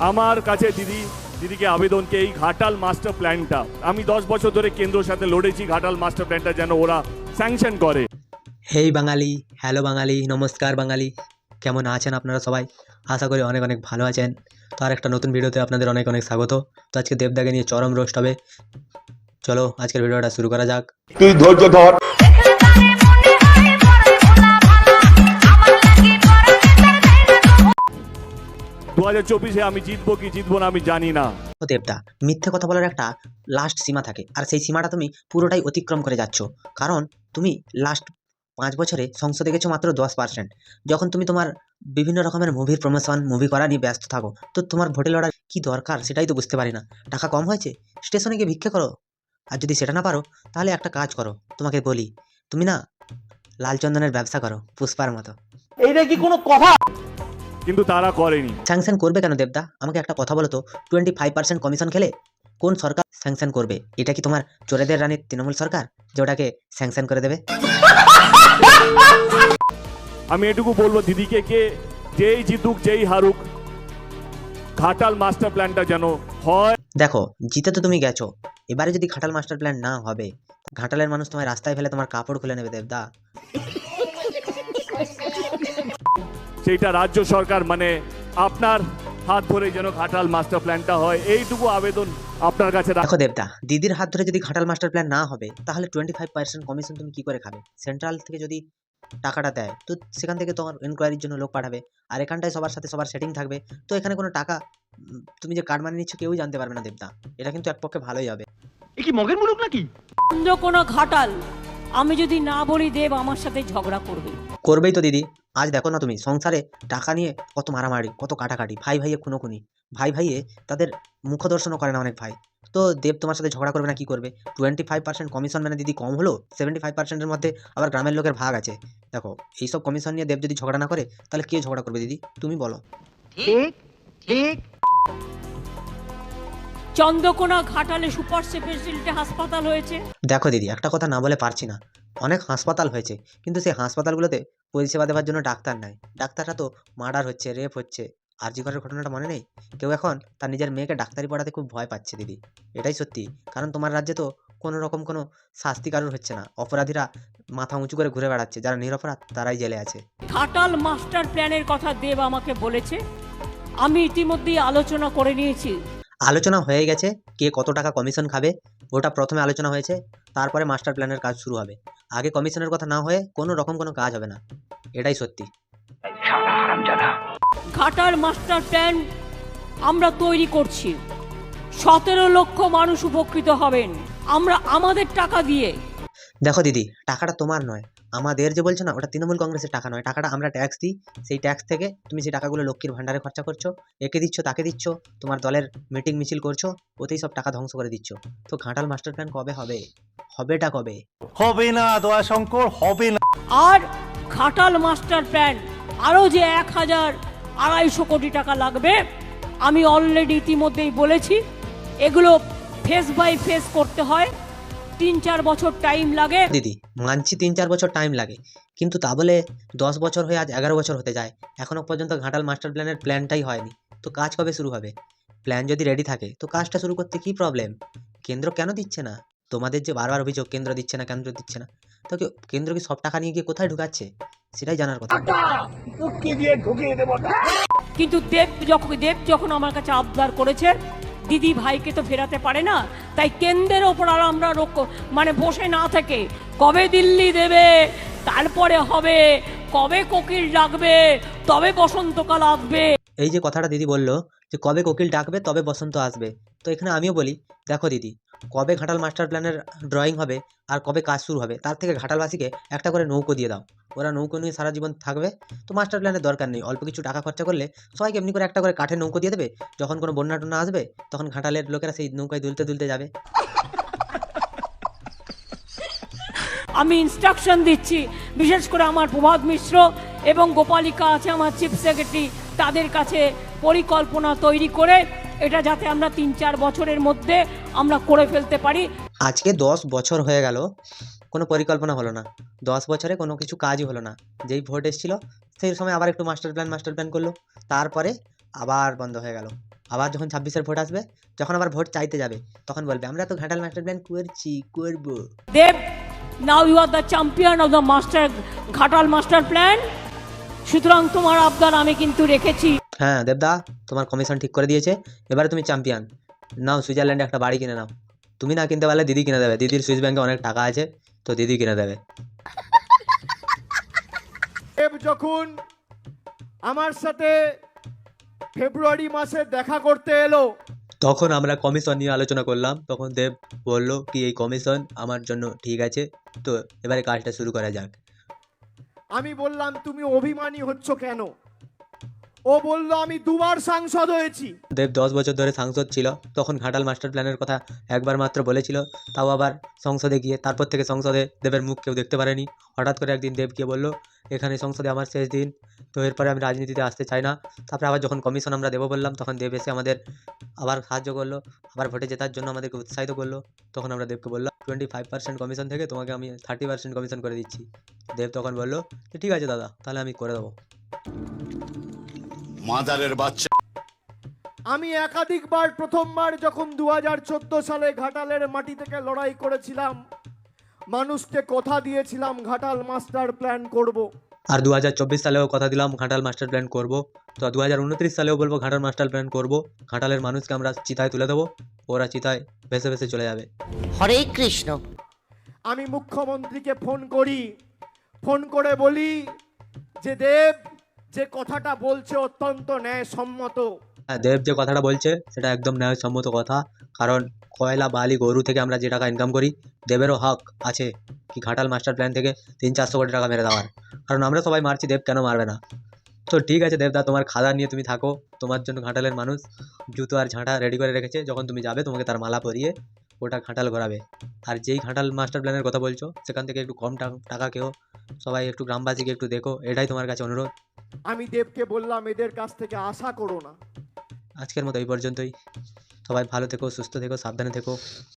আমার কাছে দিদিকে আবেদনকে এই ঘাটাল মাস্টার প্ল্যানটা আমি 10 বছর ধরে কেন্দ্রের সাথে লড়েছি, ঘাটাল মাস্টার প্ল্যানটা যেন ওরা স্যাংশন করে। হেই বাঙালি, হ্যালো বাঙালি, নমস্কার বাঙালি, কেমন আছেন আপনারা সবাই? আশা করি অনেক অনেক ভালো আছেন। তো আর একটা নতুন ভিডিওতে আপনাদের অনেক অনেক স্বাগত। তো আজকে দেবদাকে নিয়ে চরম রোস্ট হবে। চলো আজকের ভিডিওটা শুরু করা যাক। তুই ধৈর্য ধর। 2024-এ আমি জিতবো কি জিতবো না আমি জানি না। তো দেবদা, মিথ্যে কথা বলার একটা লাস্ট সীমা থাকে, আর সেই সীমাটা তুমি পুরোটাই অতিক্রম করে যাচ্ছ। কারণ তুমি লাস্ট 5 বছরে সংসদে গেছো মাত্র 10%। যখন তুমি তোমার বিভিন্ন রকমের মুভির প্রমোশন মুভি করা নিয়ে ব্যস্ত থাকো, তো তোমার ভোটে লড়ার কি দরকার সেটাই তো বুঝতে পারি না। টাকা কম হয়েছে, স্টেশনে গিয়ে ভিক্ষে করো। আর যদি সেটা না পারো তাহলে একটা কাজ করো, তোমাকে বলি, তুমি না লাল চন্দনের ব্যবসা করো পুষ্পার মতো। এইটা কি কোনো কথা? কিন্তু তারা করেনি। স্যাংশন করবে কেন দেবদা? আমাকে একটা কথা বলো তো, 25% কমিশন খেলে কোন সরকার স্যাংশন করবে? এটা কি তোমার চোরেদের রানী তৃণমূল সরকার যে ওটাকে স্যাংশন করে দেবে? আমি এটুকু বলবো দিদিকে কে যেই জিতুক যেই হারুক, ঘাটাল মাস্টার প্ল্যানটা যেন হয়। দেখো, জিতে তো তুমি গেছো, এবারে যদি ঘাটাল মাস্টার প্ল্যান না হবে, ঘাটালের মানুষ তোমার রাস্তায় ফেলে তোমার কাপড় খুলে নেবে দেবদা। সেইটা রাজ্য সরকার মানে আপনার হাত ধরে যেন ঘাটাল মাস্টার প্ল্যানটা হয়, এইটুকু আবেদন আপনার কাছে দেখো দেবদা, দিদির হাত ধরে যদি ঘাটাল মাস্টার প্ল্যান না হবে, তাহলে 25% কমিশন তুমি কি করে খাবে? সেন্ট্রাল থেকে যদি টাকাটা দেয়, তো সেখান থেকে তোমার এনকোয়ারির জন্য লোক পাঠাবে, আর এখানটায় সবার সাথে সবার সেটিং থাকবে। তো এখানে কোনো টাকা তুমি যে কার্ড মানি নিচ্ছ কেউই জানতে পারবে না দেবদা। এটা কিন্তু এক পক্ষে ভালোই হবে। এ কি মগের মুলুক নাকি? অন্য কোনো ঘাটাল আমি যদি না বলি দেব আমার সাথে ঝগড়া করবে। করবেই তো দিদি। আজ দেখো না তুমি, সংসারে টাকা নিয়ে কত মারামারি, কত কাটাকাটি, ভাই ভাইয়ে খুনোখুনি, ভাই ভাইয়ে তাদের মুখ দর্শনও করে না অনেক ভাই। তো দেব তোমার সাথে ঝগড়া করবে না কি করবে? 25% কমিশন মানে দিদি কম হলো? 75%-এর মধ্যে আবার গ্রামের লোকের ভাগ আছে। দেখো, এইসব কমিশন নিয়ে দেব যদি ঝগড়া না করে, তাহলে কে ঝগড়া করবে দিদি? তুমি বলো। ঠিক ঠিক। চন্দ্রকোনা ঘাটালে সুপার স্পেশালিটি হাসপাতাল হয়েছে। দেখো দিদি, একটা কথা না বলে পারছি না। অনেক হাসপাতাল হয়েছে, কিন্তু সেই হাসপাতালগুলোতে পরিষেবা দেওয়ার জন্য ডাক্তার নাই। ডাক্তাররা তো মার্ডার হচ্ছে, রেপ হচ্ছে। আরজি করের ঘটনাটা মনে নেই? কেউ এখন তার নিজের মেয়েকে ডাক্তারি পড়াতে খুব ভয় পাচ্ছে দিদি। এটাই সত্যি। কারণ তোমার রাজ্যে তো কোনো রকম কোনো শাস্তি কারোর হচ্ছে না। অপরাধীরা মাথা উঁচু করে ঘুরে বেড়াচ্ছে, যারা নিরপরাধ তারাই জেলে আছে। ঘাটাল মাস্টার প্ল্যানের কথা দেব আমাকে বলেছে, আমি ইতিমধ্যেই আলোচনা করে নিয়েছি। আলোচনা হয়ে গেছে, কে কত টাকা কমিশন খাবে ওটা প্রথমে আলোচনা হয়েছে, তারপরে মাস্টার প্ল্যানের কাজ শুরু হবে। আগে কমিশনের কথা না হয়ে কোনো রকম কোনো কাজ হবে না। এটাই সত্যি। ঘাটাল মাস্টার প্ল্যান আমরা তৈরি করছি, 17 লক্ষ মানুষ উপকৃত হবেন আমরা আমাদের টাকা দিয়ে। দেখো দিদি, টাকাটা তোমার নয়, আমাদের যে বলছো না, ওটা তৃণমূল কংগ্রেসের টাকা নয়। টাকাটা আমরা ট্যাক্স দিই। সেই ট্যাক্স থেকে তুমি সেই টাকাগুলো লক্ষ্মীর ভান্ডারে খরচা করছো, একে দিচ্ছ তাকে দিচ্ছ, তোমার দলের মিটিং মিছিল করছো, ওতেই সব টাকা ধ্বংস করে দিচ্ছ। তো ঘাটাল মাস্টার প্ল্যান কবে হবে? হবেটা কবে? হবে না দয়াশঙ্কর, হবে না। আর ঘাটাল মাস্টার প্ল্যান আরও যে 1,250 কোটি টাকা লাগবে, আমি অলরেডি ইতিমধ্যেই বলেছি। এগুলো ফেস বাই ফেস করতে হয়, 3-4 বছর টাইম লাগে। দিদি মানছি 3-4 বছর টাইম লাগে, কিন্তু তা বলে 10 বছর হয়ে আজ 11 বছর হতে যায়, এখনো পর্যন্ত ঘাটাল মাস্টার প্ল্যানের প্ল্যানটাই হয়নি। তো কাজ কবে শুরু হবে? প্ল্যান যদি রেডি থাকে তো কাজটা শুরু করতে কি প্রবলেম? কেন্দ্র কেন দিচ্ছে না? তোমাদের যে বারবার অভিযোগ কেন্দ্র দিচ্ছে না, কেন্দ্র দিচ্ছে না, তো কেন্দ্র কি সব টাকা নিয়ে গিয়ে কোথায় ঢুকাচ্ছে? সেটাই জানার কথা। কিন্তু দেব যখন আমার কাছে আবদার করেছে, দিদি ভাইকে তো ফেরাতে পারে না, তাই কেন্দ্রের ওপর আর আমরা মানে বসে না থেকে কবে দিল্লি দেবে, তারপরে হবে, কবে কোকিল ডাকবে, তবে বসন্তকাল আসবে। এই যে কথাটা দিদি বললো যে কবে কোকিল ডাকবে তবে বসন্ত আসবে, তো এখানে আমিও বলি, দেখো দিদি, কবে ঘাটাল মাস্টার প্ল্যানের ড্রয়িং হবে আর কবে কাজ শুরু হবে, তার থেকে ঘাটালবাসীকে একটা করে নৌকো দিয়ে দাও। ওরা নৌকো নিয়ে সারা জীবন থাকবে। তো মাস্টার প্ল্যানের দরকার নেই, অল্প কিছু টাকা খরচা করলে সবাইকে এমনি করে একটা করে কাঠের নৌকো দিয়ে দেবে। যখন কোনো বন্যা টন্যা আসবে, তখন ঘাটালের লোকেরা সেই নৌকায় দুলতে দুলতে যাবে। আমি ইনস্ট্রাকশন দিচ্ছি, বিশেষ করে আমার প্রভাত মিশ্র এবং গোপালিকা আছে আমার চিফ সেক্রেটারি, তাদের কাছে পরিকল্পনা তৈরি করে এটা যাতে আমরা 3-4 বছরের মধ্যে আমরা করে ফেলতে পারি। আজকে 10 বছর হয়ে গেল, কোনো পরিকল্পনা হলো না। 10 বছরে কোনো কিছু কাজই হলো না। যেই ভোট এসেছিল সেই সময় আবার একটু মাস্টার প্ল্যান করলো, তারপরে আবার বন্ধ হয়ে গেল। আবার যখন 26-এর ভোট আসবে, যখন আবার ভোট চাইতে যাবে, তখন বলবে আমরা তো ঘাটাল মাস্টার প্ল্যান করবো। Dev, now you are the champion of the master Ghatal master plan. সুতরাং তোমার আবদার আমি কিন্তু রেখেছি। হ্যাঁ দেবদা, তোমার কমিশন ঠিক করে দিয়েছে, এবারে তুমি চ্যাম্পিয়ন। নাও সুইজারল্যান্ডে একটা বাড়ি কিনে নাও। তুমি না কিনতে পারলে দিদি কিনে দেবে, দিদির সুইস ব্যাংকে অনেক টাকা আছে, তো দিদি কিনে দেবে। দেব যখন আমার সাথে ফেব্রুয়ারি মাসে দেখা করতে এলো, তখন আমরা কমিশন নিয়ে আলোচনা করলাম, তখন দেব বলল কি এই কমিশন আমার জন্য ঠিক আছে, তো এবারে কাজটা শুরু করা যাক। আমি বললাম তুমি অভিমানী হচ্ছ কেন? ও বলল আমি দুবার সাংসদ হয়েছি। দেব 10 বছর ধরে সাংসদ ছিল, তখন ঘাটাল মাস্টার প্ল্যানের কথা একবার মাত্র বলেছিল, তাও আবার সংসদে গিয়ে। তারপর থেকে সংসদে দেবের মুখ কেউ দেখতে পারেনি। হঠাৎ করে একদিন দেব গিয়ে বলল এখানে সংসদে আমার শেষ দিন, তো এরপরে আমি রাজনীতিতে আসতে চাই না। তারপরে আবার যখন কমিশন আমরা দেবো বললাম, তখন দেব এসে আমাদের আবার সাহায্য করলো, আবার ভোটে জেতার জন্য আমাদেরকে উৎসাহিত করলো। তখন আমরা দেবকে বললাম 25% কমিশন থেকে তোমাকে আমি 30% কমিশন করে দিচ্ছি। দেব তখন বললো যে ঠিক আছে দাদা, তাহলে আমি করে দেবো। মাদারের বাচ্চা। আমি একাধিকবার, প্রথমবার যখন 2014 সালে ঘাটালের মাটি থেকে লড়াই করেছিলাম, মানুষকে কথা দিয়েছিলাম ঘাটাল মাস্টার প্ল্যান করব। আর 2024 সালেও কথা দিলাম ঘাটাল মাস্টার প্ল্যান করব, তো 2029 সালেও বলবো ঘাটাল মাস্টার প্ল্যান করব। ঘাটালের মানুষকে আমরা চিতায় তুলে দেবো, ওরা চিতায় ভেসে ভেসে চলে যাবে। হরে কৃষ্ণ। আমি মুখ্যমন্ত্রীকে ফোন করি, ফোন করে বলি যে দেব যে কথাটা বলছে অত্যন্ত ন্যায়সম্মত। হ্যাঁ, দেব যে কথাটা বলছে সেটা একদম ন্যায়সম্মত কথা, কারণ কয়লা বালি গরু থেকে আমরা যে টাকা ইনকাম করি, দেবেরও হক আছে কি ঘাটাল মাস্টার প্ল্যান থেকে 300-400 কোটি টাকা মেরে দেওয়ার। কারণ আমরা সবাই মারছি, দেব কেন মারবে না? তো ঠিক আছে দেবদা, তোমার খাদান নিয়ে তুমি থাকো, তোমার জন্য ঘাটালের মানুষ জুতো আর ঝাঁটা রেডি করে রেখেছে, যখন তুমি যাবে তোমাকে তার মালা পরিয়ে ওটা ঘাটাল ঘোরাবে। আর যেই ঘাটাল মাস্টার প্ল্যানের কথা বলছো সেখান থেকে একটু কম টাকা কেউ, সবাই একটু গ্রামবাসীকে একটু দেখো, এটাই তোমার কাছে অনুরোধ। আমি দেবকে বললাম এদের কাছ থেকে আশা করো না। আজকের মতো এই পর্যন্তই। সবাই ভালো থেকো, সুস্থ থেকো, সাবধানে থেকো।